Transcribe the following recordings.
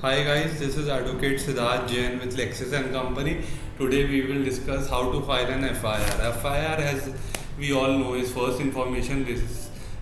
Hi guys, this is Advocate Siddharth Jain with Lexis and Company. Today we will discuss how to file an FIR. FIR, as we all know, is first information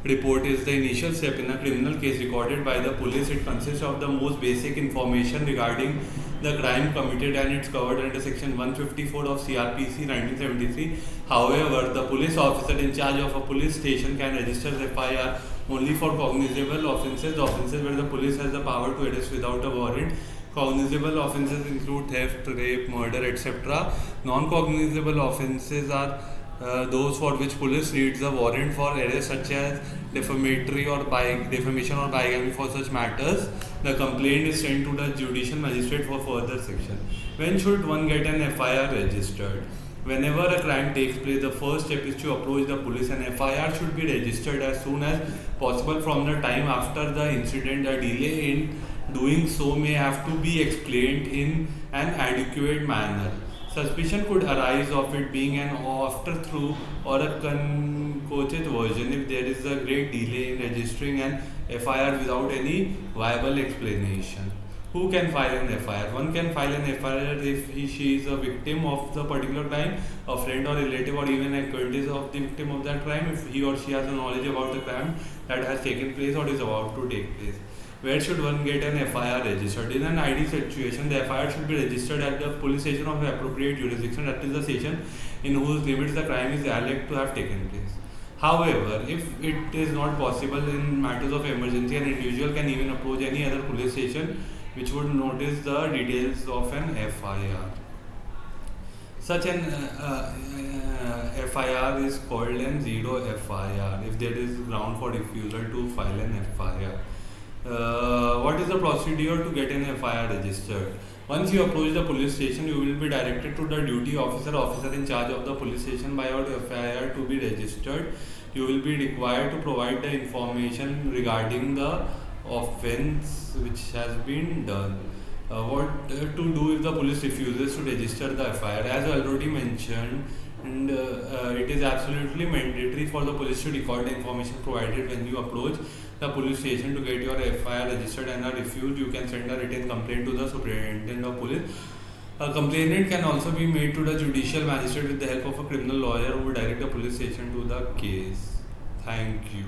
report is the initial step in a criminal case recorded by the police. It consists of the most basic information regarding the crime committed and it's covered under section 154 of CRPC 1973. However, the police officer in charge of a police station can register FIR only for cognizable offences where the police has the power to arrest without a warrant. Cognizable offences include theft, rape, murder, etc. Non-cognizable offences are those for which police needs a warrant for arrest, such as defamation or bigamy. For such matters, the complaint is sent to the judicial magistrate for further section. When should one get an FIR registered? Whenever a crime takes place, the first step is to approach the police. An FIR should be registered as soon as possible from the time after the incident. A delay in doing so may have to be explained in an adequate manner. Suspicion could arise of it being an afterthought or a concocted version if there is a great delay in registering an FIR without any viable explanation. Who can file an FIR? One can file an FIR if she is a victim of the particular crime, a friend or relative, or even a acquaintance of the victim of that crime, if he or she has a knowledge about the crime that has taken place or is about to take place. Where should one get an FIR registered? In an ideal situation, the FIR should be registered at the police station of the appropriate jurisdiction, that is the station in whose limits the crime is alleged to have taken place. However, if it is not possible in matters of emergency, an individual can even approach any other police station which would notice the details of an FIR. Such an FIR is called an zero FIR if there is ground for refusal to file an FIR. What is the procedure to get an FIR registered? Once you approach the police station, you will be directed to the duty officer in charge of the police station by your FIR to be registered. You will be required to provide the information regarding the offence which has been done. What to do if the police refuses to register the FIR? As I already mentioned, and it is absolutely mandatory for the police to record the information provided when you approach the police station to get your FIR registered, and are refused, you can send a written complaint to the superintendent of police. A complaint can also be made to the judicial magistrate with the help of a criminal lawyer who will direct the police station to the case. Thank you.